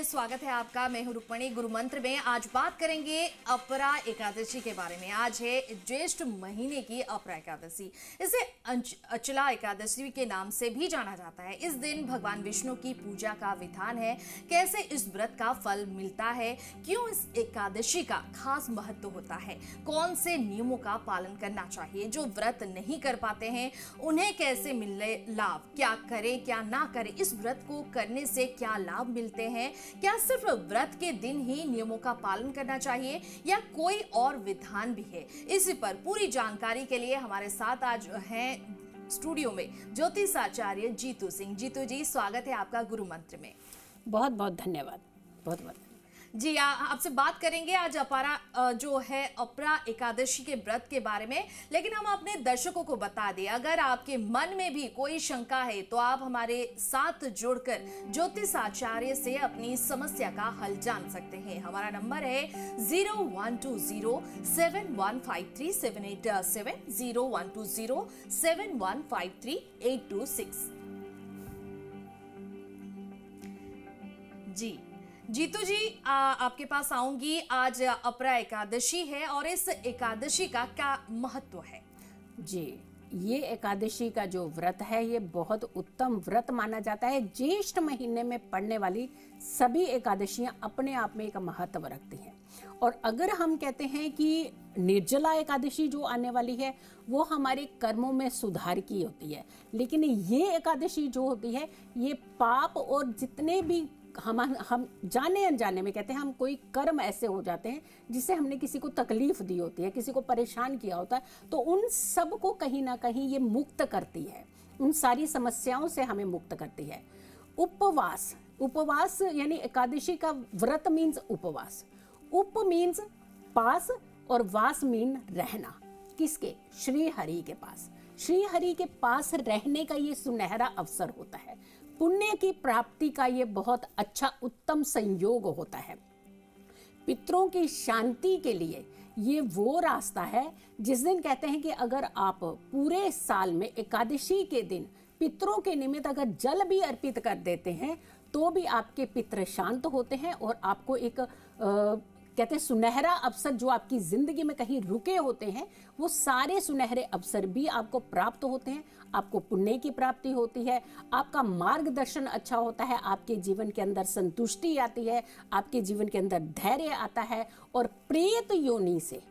स्वागत है आपका। मैं हूं रुक्मणी। गुरु मंत्र में आज बात करेंगे अपरा एकादशी के बारे में। आज है ज्येष्ठ महीने की अपरा एकादशी। इसे अचला एकादशी के नाम से भी जाना जाता है। इस दिन भगवान विष्णु की पूजा का विधान है। कैसे इस व्रत का फल मिलता है, क्यों इस एकादशी का खास महत्व होता है, कौन से नियमों का पालन करना चाहिए, जो व्रत नहीं कर पाते हैं उन्हें कैसे मिले लाभ, क्या करें क्या ना करें, इस व्रत को करने से क्या लाभ मिलते हैं, क्या सिर्फ व्रत के दिन ही नियमों का पालन करना चाहिए या कोई और विधान भी है। इसी पर पूरी जानकारी के लिए हमारे साथ आज हैं स्टूडियो में ज्योतिषाचार्य जीतू सिंह। जीतू जी, स्वागत है आपका गुरु मंत्र में। बहुत बहुत धन्यवाद। बहुत बहुत जी, आपसे बात करेंगे आज अपरा जो है अपरा एकादशी के व्रत के बारे में। लेकिन हम अपने दर्शकों को बता दें, अगर आपके मन में भी कोई शंका है तो आप हमारे साथ जुड़कर ज्योतिषाचार्य से अपनी समस्या का हल जान सकते हैं। हमारा नंबर है 012071537887 012071538226। जी जीतू जी, आपके पास आऊंगी। आज अपरा एकादशी है और इस एकादशी का क्या महत्व है? जी, ये एकादशी का जो व्रत है ये बहुत उत्तम व्रत माना जाता है। ज्येष्ठ महीने में पड़ने वाली सभी एकादशियां अपने आप में एक महत्व रखती हैं। और अगर हम कहते हैं कि निर्जला एकादशी जो आने वाली है वो हमारे कर्मों में सुधार की होती है, लेकिन ये एकादशी जो होती है ये पाप और जितने भी हम जाने अनजाने में कहते हैं, हम कोई कर्म ऐसे हो जाते हैं जिससे हमने किसी को तकलीफ दी होती है, किसी को परेशान किया होता है, तो उन सब को कहीं ना कहीं ये मुक्त करती है, उन सारी समस्याओं से हमें मुक्त करती है। उपवास, उपवास यानी एकादशी का व्रत मीन्स उपवास। उप मीन्स पास और वास मीन रहना। किसके? श्री हरि के पास। श्री हरि के पास रहने का ये सुनहरा अवसर होता है। पुण्य की प्राप्ति का ये बहुत अच्छा उत्तम संयोग होता है। पितरों की शांति के लिए ये वो रास्ता है जिस दिन कहते हैं कि अगर आप पूरे साल में एकादशी के दिन पितरों के निमित्त अगर जल भी अर्पित कर देते हैं तो भी आपके पितर शांत होते हैं और आपको एक कहते हैं सुनहरा अवसर जो आपकी जिंदगी में कहीं रुके होते हैं वो सारे सुनहरे अवसर भी आपको प्राप्त होते हैं। आपको पुण्य की प्राप्ति होती है, आपका मार्गदर्शन अच्छा होता है, आपके जीवन के अंदर संतुष्टि आती है, आपके जीवन के अंदर धैर्य आता है। और प्रेत योनि से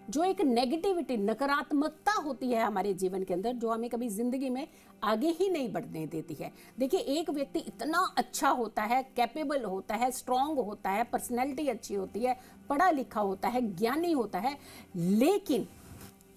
जो एक नेगेटिविटी, नकारात्मकता होती है हमारे जीवन के अंदर, जो हमें कभी जिंदगी में आगे ही नहीं बढ़ने देती है। देखिए, एक व्यक्ति इतना अच्छा होता है, कैपेबल होता है, स्ट्रांग होता है, पर्सनैलिटी अच्छी होती है, पढ़ा लिखा होता है, ज्ञानी होता है, लेकिन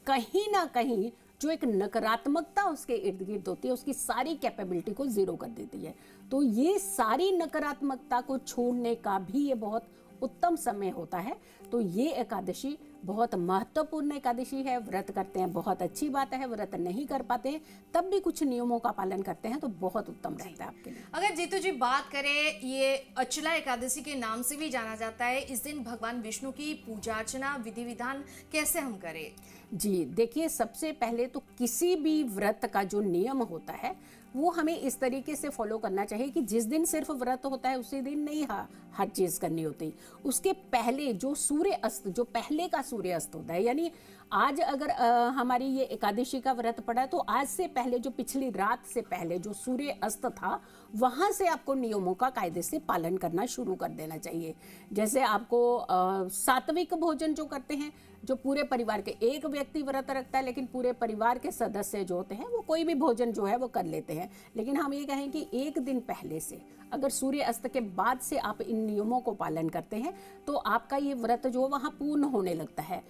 कहीं ना कहीं जो एक नकारात्मकता उसके इर्द गिर्द होती है उसकी सारी कैपेबिलिटी को जीरो कर देती है। तो ये सारी नकारात्मकता को छोड़ने का भी ये बहुत उत्तम समय होता है। तो ये एकादशी बहुत महत्वपूर्ण एकादशी है। व्रत करते हैं बहुत अच्छी बात है, व्रत नहीं कर पाते हैं तब भी कुछ नियमों का पालन करते हैं तो बहुत उत्तम रहता है आपके लिए। अगर जीतू जी बात करें, ये अचला एकादशी के नाम से भी जाना जाता है। इस दिन भगवान विष्णु की पूजा अर्चना विधि विधान कैसे हम करें? जी देखिए, सबसे पहले तो किसी भी व्रत का जो नियम होता है वो हमें इस तरीके से फॉलो करना चाहिए कि जिस दिन सिर्फ व्रत होता है उसी दिन नहीं हर चीज करनी होती। उसके पहले जो सूर्य अस्त, जो पहले का सूर्य अस्त होता है, यानी आज अगर हमारी ये एकादशी का व्रत पड़ा तो आज से पहले जो पिछली रात से पहले जो सूर्य अस्त था वहां से आपको नियमों का कायदे से पालन करना शुरू कर देना चाहिए। जैसे आपको सात्विक भोजन जो करते हैं, जो पूरे परिवार के, एक व्यक्ति व्रत रखता है लेकिन पूरे परिवार के सदस्य जो होते हैं वो कोई भी भोजन जो है वो कर लेते हैं। लेकिन हम ये कहें कि एक दिन पहले से, अगर सूर्य अस्त के बाद से आप इन नियमों को पालन करते हैं तो आपका ये व्रत जो वहां पूर्ण होने लगता है।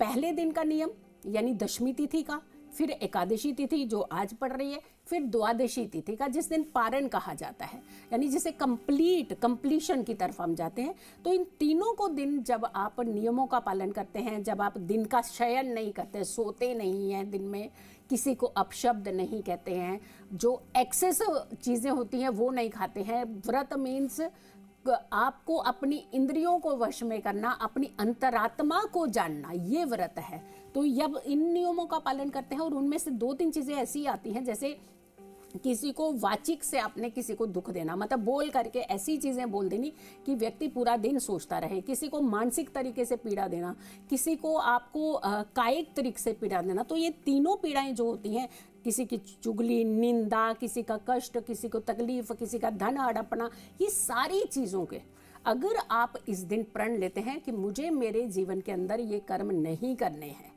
पहले दिन का नियम यानी दशमी तिथि का, फिर एकादशी तिथि जो आज पड़ रही है, फिर द्वादशी तिथि का जिस दिन पारण कहा जाता है, यानी जिसे कंप्लीशन की तरफ हम जाते हैं। तो इन तीनों को दिन जब आप नियमों का पालन करते हैं, जब आप दिन का शयन नहीं करते, सोते नहीं हैं, दिन में किसी को अपशब्द नहीं कहते हैं, जो एक्सेसिव चीजें होती हैं वो नहीं खाते हैं। व्रत मीन्स आपको अपनी इंद्रियों को वश में करना, अपनी अंतरात्मा को जानना, ये व्रत है। तो जब इन नियमों का पालन करते हैं और उनमें से 2-3 चीजें ऐसी आती हैं, जैसे किसी को वाचिक से आपने किसी को दुख देना, मतलब बोल करके ऐसी चीजें बोल देनी कि व्यक्ति पूरा दिन सोचता रहे, किसी को मानसिक तरीके से पीड़ा देना, किसी को आपको कायिक तरीके से पीड़ा देना। तो ये तीनों पीड़ाएं जो होती हैं, किसी की चुगली, निंदा, किसी का कष्ट, किसी को तकलीफ, किसी का धन हड़पना, ये सारी चीजों के अगर आप इस दिन प्रण लेते हैं कि मुझे मेरे जीवन के अंदर ये कर्म नहीं करने हैं,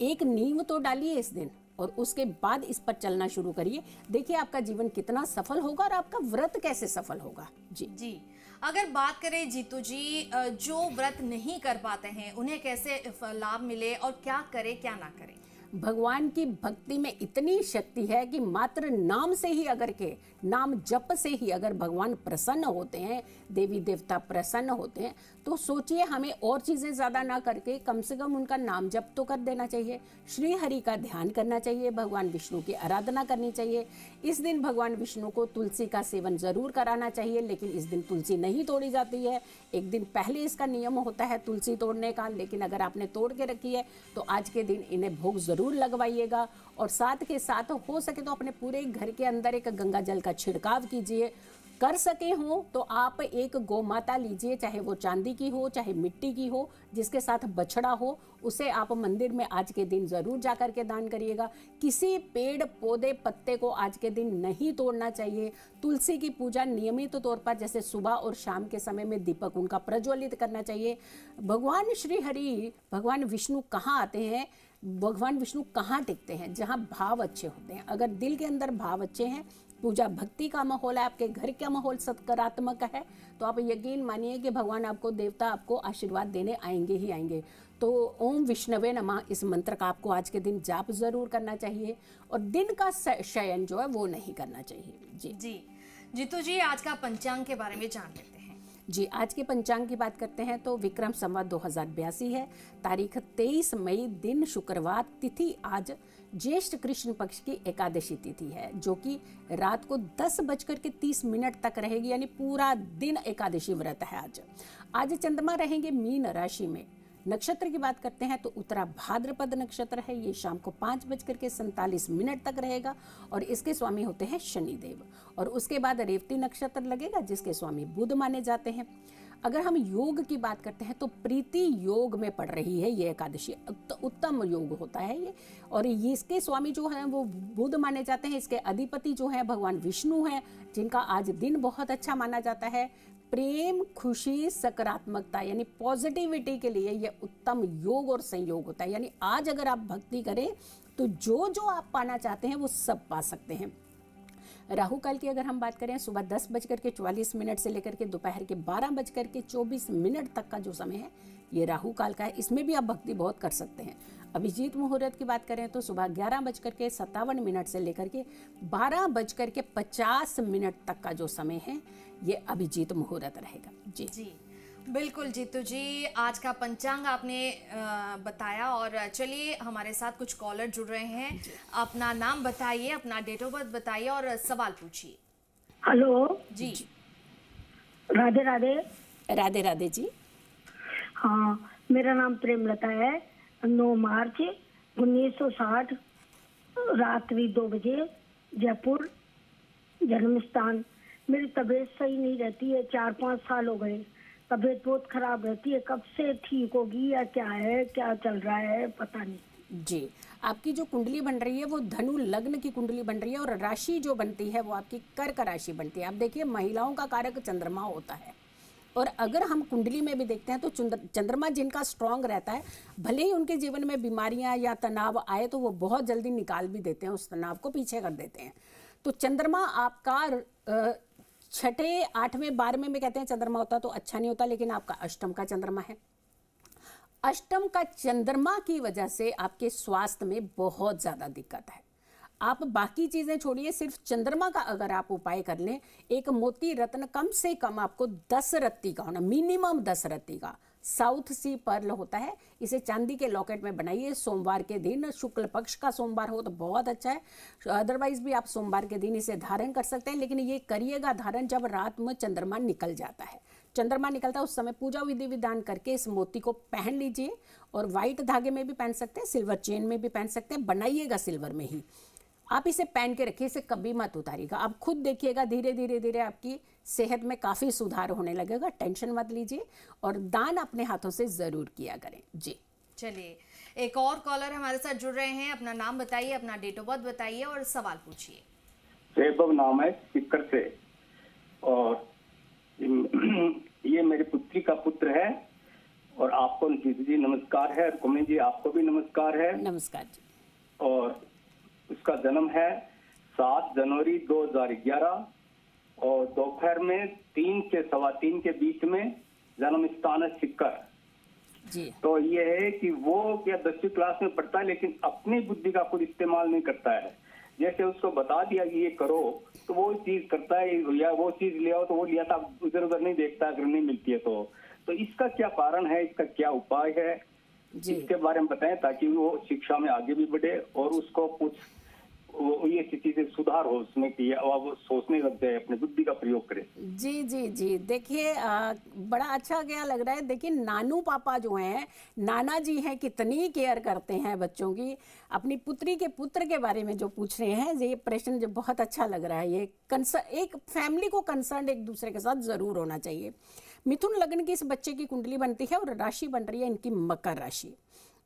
एक नींव तो डालिए इस दिन और उसके बाद इस पर चलना शुरू करिए। देखिए आपका जीवन कितना सफल होगा और आपका व्रत कैसे सफल होगा। जी अगर बात करें जीतू जी, जो व्रत नहीं कर पाते हैं उन्हें कैसे लाभ मिले और क्या करें क्या ना करें? भगवान की भक्ति में इतनी शक्ति है कि मात्र नाम से ही अगर के नाम जप से ही अगर भगवान प्रसन्न होते हैं, देवी देवता प्रसन्न होते हैं, तो सोचिए हमें और चीजें ज्यादा ना करके कम से कम उनका नाम जप तो कर देना चाहिए, श्री हरि का ध्यान करना चाहिए, भगवान विष्णु की आराधना करनी चाहिए। इस दिन भगवान विष्णु को तुलसी का सेवन जरूर कराना चाहिए, लेकिन इस दिन तुलसी नहीं तोड़ी जाती है। एक दिन पहले इसका नियम होता है तुलसी तोड़ने का, लेकिन अगर आपने तोड़ के रखी है तो आज के दिन इन्हें भोग जरूर लगवाइएगा। और साथ के साथ हो सके तो अपने पूरे घर के अंदर एक गंगा जल का छिड़काव कीजिए। कर सके हो तो आप एक गोमाता लीजिए, चाहे वो चांदी की हो चाहे मिट्टी की हो, जिसके साथ बछड़ा हो, उसे आप मंदिर में आज के दिन जरूर जाकर के दान करिएगा। किसी पेड़ पौधे पत्ते को आज के दिन नहीं तोड़ना चाहिए। तुलसी की पूजा नियमित तौर पर जैसे सुबह और शाम के समय में दीपक उनका प्रज्वलित करना चाहिए। भगवान श्री हरि, भगवान विष्णु कहाँ आते हैं, भगवान विष्णु कहाँ टिकते हैं? जहाँ भाव अच्छे होते हैं। अगर दिल के अंदर भाव अच्छे हैं, पूजा भक्ति का माहौल है, आपके घर का माहौल सकारात्मक है, तो आप यकीन मानिए कि भगवान आपको, देवता आपको आशीर्वाद देने आएंगे ही आएंगे। तो ओम विष्णवे नमः इस मंत्र का आपको आज के दिन जाप जरूर करना चाहिए और दिन का शयन जो है वो नहीं करना चाहिए। जी जीतू जी, आज का पंचांग के बारे में जान लेते हैं। जी, आज के पंचांग की बात करते हैं तो विक्रम संवत 2082 है, तारीख 23 मई, दिन शुक्रवार, तिथि आज ज्येष्ठ कृष्ण पक्ष की एकादशी तिथि है, जो कि रात को 10:30 तक रहेगी, यानी पूरा दिन एकादशी व्रत है। आज चंद्रमा रहेंगे मीन राशि में। नक्षत्र की बात करते हैं तो उत्तरा भाद्रपद नक्षत्र है, ये शाम को 5:47 तक रहेगा और इसके स्वामी होते हैं शनिदेव। और उसके बाद रेवती नक्षत्र लगेगा, जिसके स्वामी बुध माने जाते हैं। अगर हम योग की बात करते हैं तो प्रीति योग में पड़ रही है ये एकादशी, उत्तम योग होता है ये, और इसके स्वामी जो हैं वो बुध माने जाते हैं। इसके अधिपति जो हैं भगवान विष्णु हैं, जिनका आज दिन बहुत अच्छा माना जाता है। प्रेम, खुशी, सकारात्मकता यानी पॉजिटिविटी के लिए ये उत्तम योग और संयोग होता है। यानी आज अगर आप भक्ति करें तो जो जो आप पाना चाहते हैं वो सब पा सकते हैं। राहु काल की अगर हम बात करें, सुबह 10:44 से लेकर के दोपहर के 12:24 तक का जो समय है ये राहु काल का है। इसमें भी आप भक्ति बहुत कर सकते हैं। अभिजीत मुहूर्त की बात करें तो सुबह 11:57 से लेकर के 12:50 तक का जो समय है ये अभिजीत मुहूर्त रहेगा। जी बिल्कुल जीतू जी, आज का पंचांग आपने बताया। और चलिए, हमारे साथ कुछ कॉलर जुड़ रहे हैं। अपना नाम बताइए, अपना डेट ऑफ बर्थ बताइए और सवाल पूछिए। हेलो जी, राधे राधे। राधे राधे जी। हाँ, मेरा नाम प्रेमलता है। 9 मार्च 1960 रात्रि 2 बजे, जयपुर जन्म स्थान। मेरी तबीयत सही नहीं रहती है, 4-5 साल हो गए। तबीयत बहुत खराब रहती है, कब से ठीक होगी या क्या है, क्या चल रहा है पता नहीं। जी, आपकी जो कुंडली बन रही है वो धनु लग्न की कुंडली बन रही है और राशि जो बनती है वो आपकी कर्क राशि बनती है। आप देखिए, महिलाओं का कारक चंद्रमा होता है और अगर हम कुंडली में भी देखते हैं तो चंद्रमा जिनका स्ट्रांग रहता है, भले ही उनके जीवन में बीमारियां या तनाव आए तो वो बहुत जल्दी निकाल भी देते हैं, उस तनाव को पीछे कर देते हैं। तो चंद्रमा आपका 6ठे, 8वें, 12वें में कहते हैं चंद्रमा होता तो अच्छा नहीं होता, लेकिन आपका अष्टम का चंद्रमा है। अष्टम का चंद्रमा की वजह से आपके स्वास्थ्य में बहुत ज्यादा दिक्कत है। आप बाकी चीजें छोड़िए, सिर्फ चंद्रमा का अगर आप उपाय कर लें, एक मोती रत्न कम से कम आपको 10 रत्ती का होना, मिनिमम 10 रत्ती का साउथ सी पर्ल होता है, इसे चांदी के लॉकेट में बनाइए। सोमवार के दिन, शुक्ल पक्ष का सोमवार हो तो बहुत अच्छा है, अदरवाइज भी आप सोमवार के दिन इसे धारण कर सकते हैं, लेकिन ये करिएगा धारण जब रात में चंद्रमा निकल जाता है। चंद्रमा निकलता है उस समय पूजा विधि विधान करके इस मोती को पहन लीजिए, और व्हाइट धागे में भी पहन सकते हैं, सिल्वर चेन में भी पहन सकते हैं, बनाइएगा सिल्वर में ही। आप इसे पहन के रखिए, इसे कभी मत उतारिएगा। आप खुद देखिएगा धीरे धीरे धीरे आपकी सेहत में काफ़ी सुधार होने लगेगा। टेंशन मत लीजिए और दान अपने हाथों से ज़रूर किया करें जी। चलिए, एक और कॉलर हमारे साथ जुड़ रहे हैं। अपना नाम बताइए, अपना डेट ऑफ बर्थ बताइए और सवाल पूछिए। वैभव नाम है सिक्कर से, और ये मेरी पुत्री का पुत्र है। और आपको जी नमस्कार है, कुमनी जी आपको भी नमस्कार है। नमस्कार जी। और उसका जन्म है 7 जनवरी 2011 और दोपहर में 3 से 3:15 के बीच में। जन्म स्थान है सिक्कर जी। तो ये है कि वो क्या 10वीं क्लास में पढ़ता है, लेकिन अपनी बुद्धि का खुद इस्तेमाल नहीं करता है। जैसे उसको बता दिया कि ये करो तो वो चीज करता है, या वो चीज ले आओ तो वो लिया था, उधर उधर नहीं देखता अगर नहीं मिलती है तो इसका क्या कारण है, इसका क्या उपाय है जी। इसके बारे में बताएं, ताकि वो शिक्षा में आगे भी बढ़े और उसको कुछ ये चीजें सुधार हो उसमें कि वो सोचने लग जाए, अपनी बुद्धि का प्रयोग करे। जी जी जी। देखिए बड़ा अच्छा क्या लग रहा है। देखिए नानू पापा जो हैं, नाना जी हैं, कितनी केयर करते हैं बच्चों की। अपनी पुत्री के पुत्र के बारे में जो पूछ रहे हैं, ये प्रश्न जो बहुत अच्छा लग रहा है। ये एक फैमिली को कंसर्न एक दूसरे के साथ जरूर होना चाहिए। मिथुन लग्न की इस बच्चे की कुंडली बनती है और राशि बन रही है इनकी मकर राशि।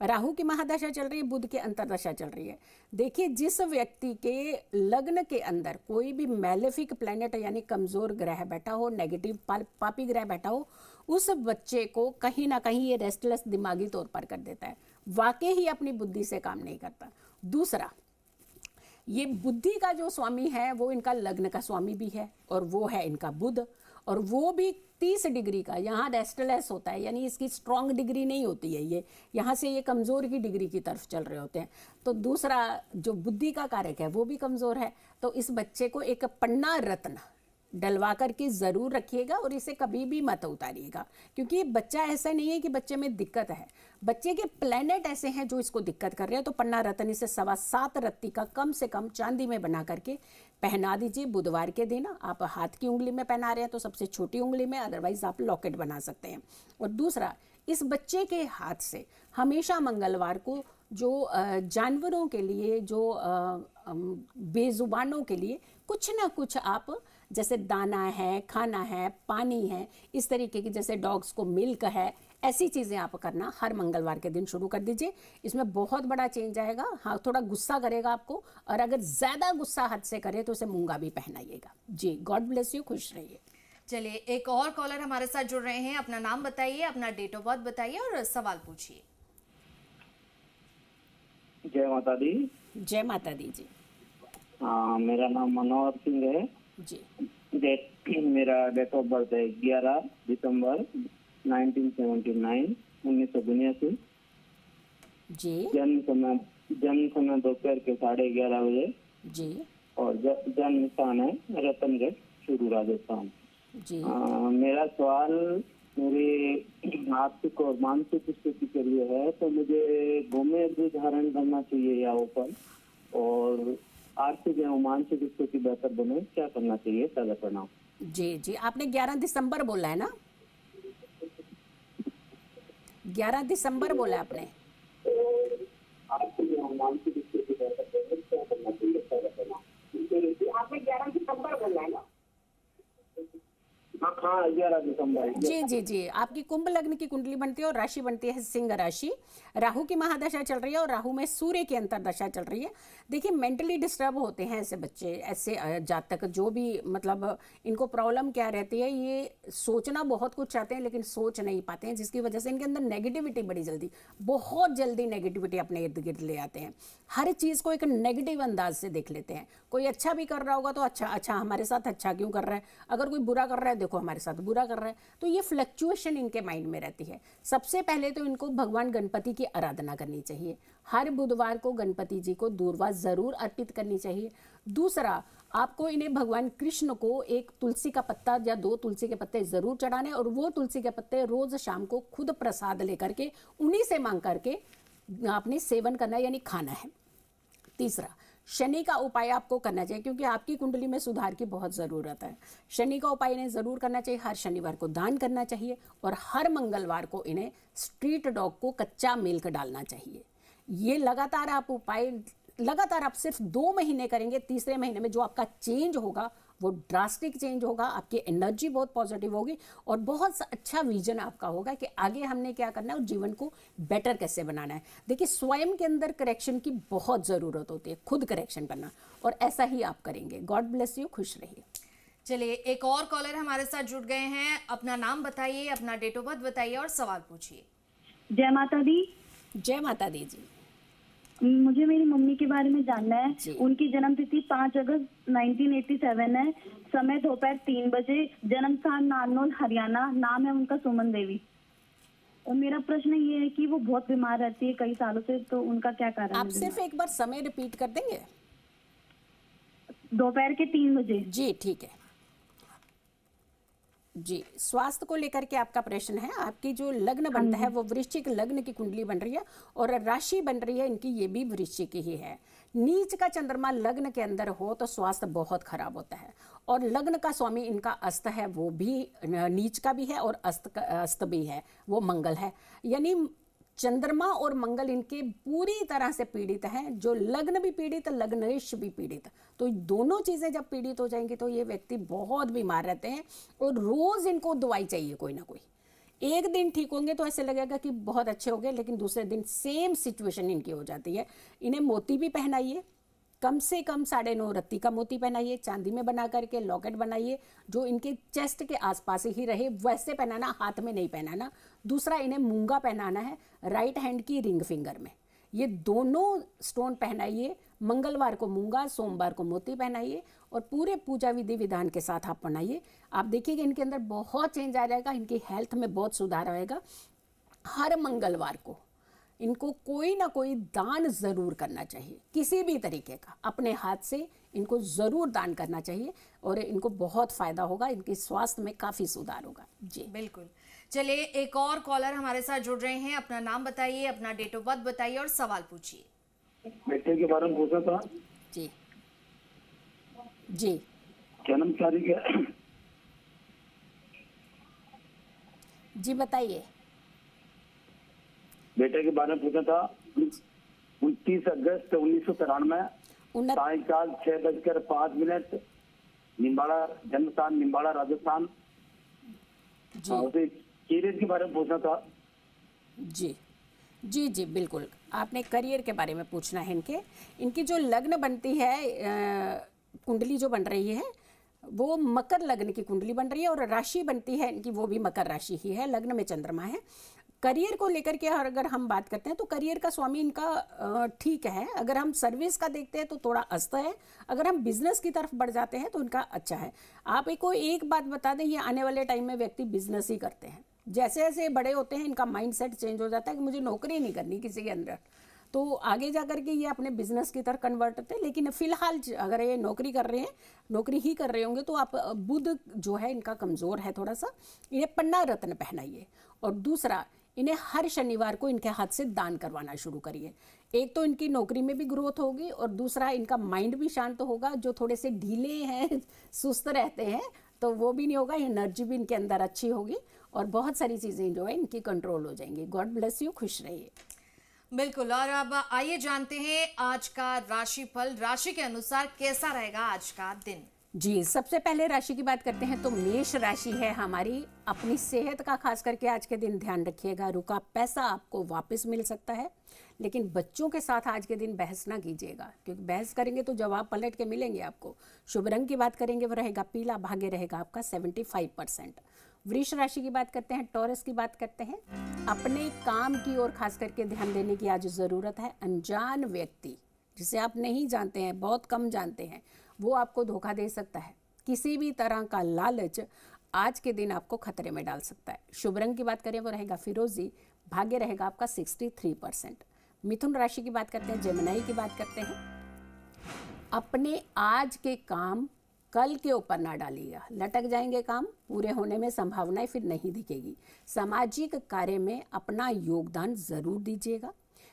राहु की महादशा चल रही है, बुध की अंतरदशा चल रही है। देखिए जिस व्यक्ति के लग्न के अंदर कोई भी मैलेफिक प्लैनेट यानी कमजोर ग्रह बैठा हो, नेगेटिव पापी ग्रह बैठा हो, उस बच्चे को कहीं ना कहीं ये रेस्टलेस दिमागी तौर पर कर देता है, वाकई ही अपनी बुद्धि से काम नहीं करता। दूसरा, ये बुद्धि का जो स्वामी है वो इनका लग्न का स्वामी भी है और वो है इनका बुध, और वो भी 30 डिग्री का यहाँ रेस्टलेस होता है, यानी इसकी स्ट्रॉन्ग डिग्री नहीं होती है, ये यहाँ से ये कमज़ोर की डिग्री की तरफ चल रहे होते हैं। तो दूसरा जो बुद्धि का कारक है वो भी कमज़ोर है। तो इस बच्चे को एक पन्ना रत्न डलवा करके ज़रूर रखिएगा और इसे कभी भी मत उतारिएगा, क्योंकि बच्चा ऐसा नहीं है कि बच्चे में दिक्कत है, बच्चे के प्लेनेट ऐसे हैं जो इसको दिक्कत कर रहे हैं। तो पन्ना रत्न इसे 7.25 रत्ती का कम से कम चांदी में बना करके पहना दीजिए। बुधवार के दिन आप हाथ की उंगली में पहना रहे हैं तो सबसे छोटी उंगली में, अदरवाइज आप लॉकेट बना सकते हैं। और दूसरा, इस बच्चे के हाथ से हमेशा मंगलवार को जो जानवरों के लिए, जो बेजुबानों के लिए कुछ ना कुछ आप, जैसे दाना है, खाना है, पानी है, इस तरीके की, जैसे डॉग्स को मिल्क है, ऐसी चीज़ें आप करना हर मंगलवार के दिन शुरू कर दीजिए। इसमें बहुत बड़ा चेंज आएगा। हाँ, थोड़ा गुस्सा करेगा आपको, और अगर ज़्यादा गुस्सा हद से करे तो उसे मूंगा भी पहनाइएगा जी। गॉड ब्लेस यू, खुश रहिए। चलिए, एक और कॉलर हमारे साथ जुड़ रहे हैं। अपना नाम बताइए, अपना डेट ऑफ बर्थ बताइए और सवाल पूछिए। जय माता दी। जय माता दी जी। हाँ, मेरा नाम मनोहर सिंह है जी। मेरा डेट ऑफ बर्थ है 11 दिसंबर 1979 1982। जी जन्म समय दोपहर के 11:30 बजे जी। और जन्म स्थान है रतनगढ़, चूरू, राजस्थान जी। मेरा सवाल मेरी आर्थिक और मानसिक स्थिति के लिए है। तो मुझे गोमेद धारण करना चाहिए या ऊपर, और आर्थिक एवं मानसिक स्थिति बेहतर बने, क्या करना चाहिए? सादा प्रणाम जी जी। आपने 11 दिसंबर बोला है ना? 11 दिसंबर बोला आपने? आर्थिक एवं मानसिक स्थिति बेहतर बने, क्या करना चाहिए? सादा प्रणाम। आपने 11 दिसंबर बोला है ना? हाँ, 11 दिसंबर। जी जी जी। आपकी कुंभ लग्न की कुंडली बनती है और राशि बनती है सिंह राशि। राहु की महादशा चल रही है और राहु में सूर्य की अंतरदशा चल रही है। देखिए मेंटली डिस्टर्ब होते हैं ऐसे बच्चे, ऐसे जातक, जो भी मतलब इनको प्रॉब्लम क्या रहती है, ये सोचना बहुत कुछ चाहते हैं लेकिन सोच नहीं पाते हैं, जिसकी वजह से इनके अंदर नेगेटिविटी बहुत जल्दी नेगेटिविटी अपने इर्द गिर्द ले आते हैं। हर चीज़ को एक नेगेटिव अंदाज से देख लेते हैं। कोई अच्छा भी कर रहा होगा तो अच्छा हमारे साथ अच्छा क्यों कर रहा है, अगर कोई बुरा कर रहा है देखो हमारे साथ बुरा कर रहा है। तो ये फ्लक्चुएशन इनके माइंड में रहती है। सबसे पहले तो इनको भगवान गणपति की आराधना करनी चाहिए। हर बुधवार को गणपति जी को दूर्वा जरूर अर्पित करनी चाहिए। दूसरा, आपको इन्हें भगवान कृष्ण को एक तुलसी का पत्ता या 2 तुलसी के पत्ते जरूर चढ़ाने, और वो तुलसी के पत्ते रोज शाम को खुद प्रसाद लेकर के उन्हीं से मांग करके आपने सेवन करना यानी खाना है। तीसरा, शनि का उपाय आपको करना चाहिए, क्योंकि आपकी कुंडली में सुधार की बहुत ज़रूरत है। शनि का उपाय इन्हें ज़रूर करना चाहिए। हर शनिवार को दान करना चाहिए और हर मंगलवार को इन्हें स्ट्रीट डॉग को कच्चा मिल्क डालना चाहिए। ये लगातार आप उपाय लगातार आप सिर्फ 2 महीने करेंगे, तीसरे महीने में जो आपका चेंज होगा वो ड्रास्टिक चेंज होगा, आपकी एनर्जी बहुत पॉजिटिव होगी और बहुत अच्छा विजन आपका होगा कि आगे हमने क्या करना है और जीवन को बेटर कैसे बनाना है। देखिए, स्वयं के अंदर करेक्शन की बहुत ज़रूरत होती है, खुद करेक्शन करना, और ऐसा ही आप करेंगे। गॉड ब्लेस यू, खुश रहिए। चलिए, एक और कॉलर हमारे साथ जुड़ गए हैं। अपना नाम बताइए, अपना डेट ऑफ बर्थ बताइए और सवाल पूछिए। जय माता दी। जय माता दी जी। मुझे मेरी मम्मी के बारे में जानना है। जी। उनकी जन्म तिथि 5 अगस्त 1987 है। समय दोपहर 3 बजे। जन्म स्थान नारनौल, हरियाणा। नाम है उनका सुमन देवी। और मेरा प्रश्न ये है कि वो बहुत बीमार रहती है कई सालों से, तो उनका क्या कारण है? आप सिर्फ एक बार समय रिपीट कर देंगे? दोपहर के 3 बजे। जी ठीक है जी। स्वास्थ्य को लेकर के आपका प्रश्न है। आपकी जो लग्न बनता है वो वृश्चिक लग्न की कुंडली बन रही है और राशि बन रही है इनकी, ये भी वृश्चिक ही है। नीच का चंद्रमा लग्न के अंदर हो तो स्वास्थ्य बहुत खराब होता है, और लग्न का स्वामी इनका अस्त है, वो भी नीच का भी है और अस्त भी है, वो मंगल है। यानी चंद्रमा और मंगल इनके पूरी तरह से पीड़ित हैं। जो लग्न भी पीड़ित, लग्नेश भी पीड़ित, तो दोनों चीज़ें जब पीड़ित हो जाएंगी तो ये व्यक्ति बहुत बीमार रहते हैं और रोज़ इनको दवाई चाहिए कोई ना कोई। एक दिन ठीक होंगे तो ऐसे लगेगा कि बहुत अच्छे हो गए, लेकिन दूसरे दिन सेम सिचुएशन इनकी हो जाती है। इन्हें मोती भी पहनाइए, कम से कम 9.5 रत्ती का मोती पहनाइए, चांदी में बना करके लॉकेट बनाइए जो इनके चेस्ट के आसपास ही रहे, वैसे पहनाना, हाथ में नहीं पहनाना। दूसरा, इन्हें मूंगा पहनाना है राइट हैंड की रिंग फिंगर में। ये दोनों स्टोन पहनाइए। मंगलवार को मूंगा, सोमवार को मोती पहनाइए और पूरे पूजा विधि विधान के साथ आप पहनाइए। आप देखिएगा इनके अंदर बहुत चेंज आ जाएगा, इनकी हेल्थ में बहुत सुधार आएगा। हर मंगलवार को इनको कोई ना कोई दान ज़रूर करना चाहिए, किसी भी तरीके का, अपने हाथ से इनको ज़रूर दान करना चाहिए और इनको बहुत फ़ायदा होगा, इनके स्वास्थ्य में काफ़ी सुधार होगा। जी बिल्कुल। चलिए, एक और कॉलर हमारे साथ जुड़ रहे हैं। अपना नाम बताइए, अपना डेट ऑफ बर्थ बताइए और सवाल पूछिए। बेटे के बारे में पूछा था। जी जी। जन्म तारीख है? जी बताइए। बेटे के बारे में पूछा था। 29 अगस्त 1993, सायकाल 6:05, निम्बाड़ा, जन्म स्थान निम्बाड़ा, राजस्थान। जी करियर के बारे में पूछना था। जी जी जी बिल्कुल, आपने करियर के बारे में पूछना है। इनकी जो लग्न बनती है, कुंडली जो बन रही है वो मकर लग्न की कुंडली बन रही है और राशि बनती है इनकी वो भी मकर राशि ही है, लग्न में चंद्रमा है। करियर को लेकर के अगर हम बात करते हैं तो करियर का स्वामी इनका ठीक है। अगर हम सर्विस का देखते हैं तो थोड़ा अस्त है, अगर हम बिजनेस की तरफ बढ़ जाते हैं तो इनका अच्छा है। आप को एक बात बता दें, ये आने वाले टाइम में व्यक्ति बिजनेस ही करते हैं। जैसे जैसे बड़े होते हैं इनका माइंडसेट चेंज हो जाता है कि मुझे नौकरी नहीं करनी किसी के अंदर, तो आगे जा करके ये अपने बिजनेस की तरफ कन्वर्ट होते हैं। लेकिन फिलहाल अगर ये नौकरी कर रहे हैं, नौकरी ही कर रहे होंगे तो आप बुध जो है इनका कमज़ोर है थोड़ा सा, इन्हें पन्ना रत्न पहनाइए। और दूसरा, इन्हें हर शनिवार को इनके हाथ से दान करवाना शुरू करिए। एक तो इनकी नौकरी में भी ग्रोथ होगी और दूसरा इनका माइंड भी शांत होगा। जो थोड़े से ढीले हैं, सुस्त रहते हैं, तो वो भी नहीं होगा, एनर्जी भी इनके अंदर अच्छी होगी और बहुत सारी चीज़ें जो है इनकी कंट्रोल हो जाएंगी। गॉड ब्लेस यू, खुश रहिए। बिल्कुल। और अब आइए जानते हैं आज का राशिफल, राशि के अनुसार कैसा रहेगा आज का दिन। जी, सबसे पहले राशि की बात करते हैं तो मेष राशि है हमारी। अपनी सेहत का खास करके आज के दिन ध्यान रखिएगा। रुका पैसा आपको वापस मिल सकता है, लेकिन बच्चों के साथ आज के दिन बहस ना कीजिएगा, क्योंकि बहस करेंगे तो जवाब पलट के मिलेंगे आपको। शुभ रंग की बात करेंगे वो रहेगा पीला, भाग्य रहेगा आपका 75%। वृष राशि की बात करते हैं, टॉरस की बात करते हैं। अपने काम की ओर खास करके ध्यान देने की आज ज़रूरत है। अनजान व्यक्ति जिसे आप नहीं जानते हैं, बहुत कम जानते हैं, वो आपको धोखा दे सकता है। किसी भी तरह का लालच आज के दिन आपको खतरे में डाल सकता है। शुभ रंग की बात करें वो रहेगा फिरोजी, भाग्य रहेगा आपका 63%। मिथुन राशि की बात करते हैं, जेमिनी की बात करते हैं। अपने आज के काम कल के ऊपर ना डालिएगा, लटक जाएंगे काम, पूरे होने में संभावनाएं फिर नहीं दिखेगी। सामाजिक कार्य में अपना योगदान जरूर दीजिएगा।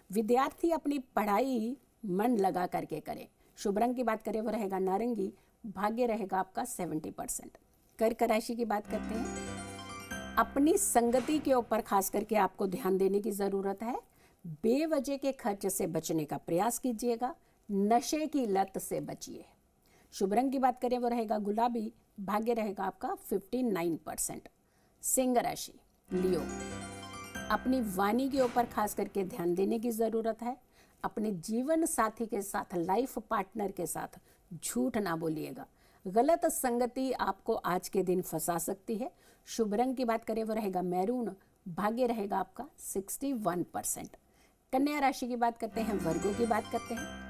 विद्यार्थी अपनी पढ़ाई मन लगा करके करें। शुभ रंग की बात करें वो रहेगा नारंगी, भाग्य रहेगा आपका 70%। कर्क राशि की बात करते हैं। अपनी संगति के ऊपर खास करके आपको ध्यान देने की ज़रूरत है। बेवजह के खर्च से बचने का प्रयास कीजिएगा। नशे की लत से बचिए। शुभ रंग की बात करें वो रहेगा गुलाबी, भाग्य रहेगा आपका 59%। सिंह राशि, लियो, अपनी वाणी के ऊपर खास करके ध्यान देने की ज़रूरत है। अपने जीवन साथी के साथ, लाइफ पार्टनर के साथ झूठ ना बोलिएगा। गलत संगति आपको आज के दिन फंसा सकती है। शुभ रंग की बात करें वो रहेगा मैरून, भाग्य रहेगा आपका 61%। कन्या राशि की बात करते हैं, वर्गों की बात करते हैं।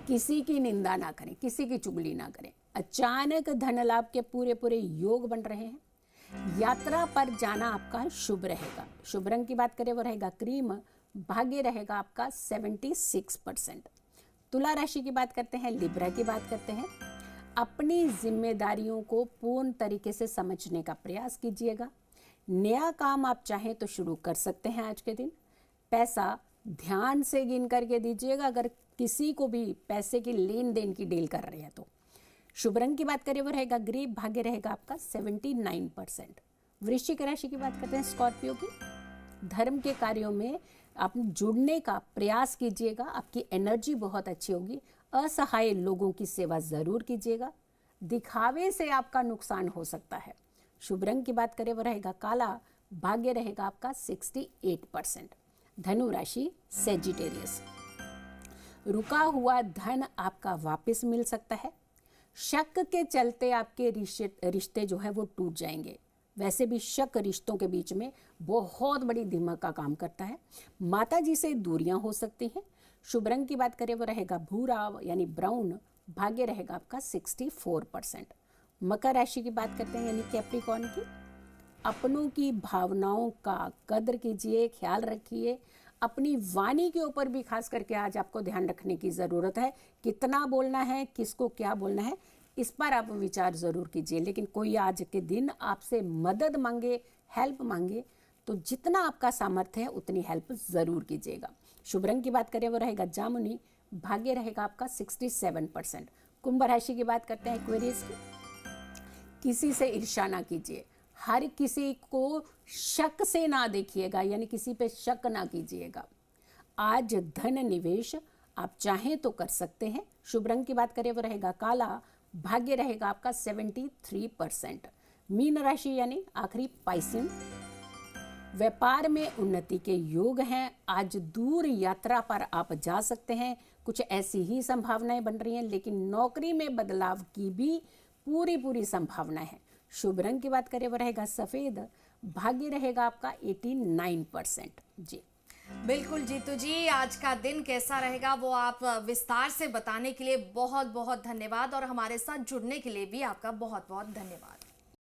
किसी की निंदा ना करें, किसी की चुगली ना करें। अचानक धन लाभ के पूरे पूरे योग बन रहे हैं। यात्रा पर जाना आपका शुभ रहेगा। शुभ रंग की बात करें वो रहेगा क्रीम, भाग्य रहेगा आपका 76%। तुला राशि की बात करते हैं, लिब्रा की बात करते हैं। अपनी जिम्मेदारियों को पूर्ण तरीके से समझने का प्रयास कीजिएगा। नया काम आप चाहें तो शुरू कर सकते हैं आज के दिन। पैसा ध्यान से गिन करके दीजिएगा अगर किसी को भी पैसे की लेन देन की डील कर रहे हैं तो। शुभ रंग की बात करें वो रहेगा ग्रे, भाग्य रहेगा आपका 79%। वृश्चिक राशि की बात करते हैं, स्कॉर्पियो की। धर्म के कार्यों में आप जुड़ने का प्रयास कीजिएगा, आपकी एनर्जी बहुत अच्छी होगी। असहाय लोगों की सेवा जरूर कीजिएगा। दिखावे से आपका नुकसान हो सकता है। शुभ रंग की बात करें वो रहेगा काला, भाग्य रहेगा आपका 68%। धनु राशि, सेजिटेरियस, रुका हुआ धन आपका वापस मिल सकता है। शक के चलते आपके रिश्ते जो है वो टूट जाएंगे। वैसे भी शक रिश्तों के बीच में बहुत बड़ी दिमाग का काम करता है। माता जी से दूरियां हो सकती हैं। शुभ रंग की बात करें वो रहेगा भूरा यानी ब्राउन, भाग्य रहेगा आपका 64%। मकर राशि की बात करते हैं यानी कैप्रिकॉर्न की। अपनों की भावनाओं का कद्र कीजिए, ख्याल रखिए। अपनी वाणी के ऊपर भी खास करके आज आपको ध्यान रखने की ज़रूरत है। कितना बोलना है, किसको क्या बोलना है, इस पर आप विचार ज़रूर कीजिए। लेकिन कोई आज के दिन आपसे मदद मांगे, हेल्प मांगे, तो जितना आपका सामर्थ्य है उतनी हेल्प ज़रूर कीजिएगा। शुभ रंग की बात करें वो रहेगा जामुनी, भाग्य रहेगा आपका 67%। कुंभ राशि की बात करते हैं, एक्वेरियस की। किसी से ईर्ष्या ना कीजिए। हर किसी को शक से ना देखिएगा, यानी किसी पे शक ना कीजिएगा। आज धन निवेश आप चाहें तो कर सकते हैं। शुभ रंग की बात करें वो रहेगा काला, भाग्य रहेगा आपका 73%। मीन राशि यानी आखिरी पाइसिन, व्यापार में उन्नति के योग हैं। आज दूर यात्रा पर आप जा सकते हैं, कुछ ऐसी ही संभावनाएं बन रही हैं। लेकिन नौकरी में बदलाव की भी पूरी संभावना है। शुभ रंग की बात करें वो रहेगा सफेद, भाग्य रहेगा आपका 89%। जी बिल्कुल जीतू जी, आज का दिन कैसा रहेगा वो आप विस्तार से बताने के लिए बहुत बहुत धन्यवाद, और हमारे साथ जुड़ने के लिए भी आपका बहुत बहुत धन्यवाद।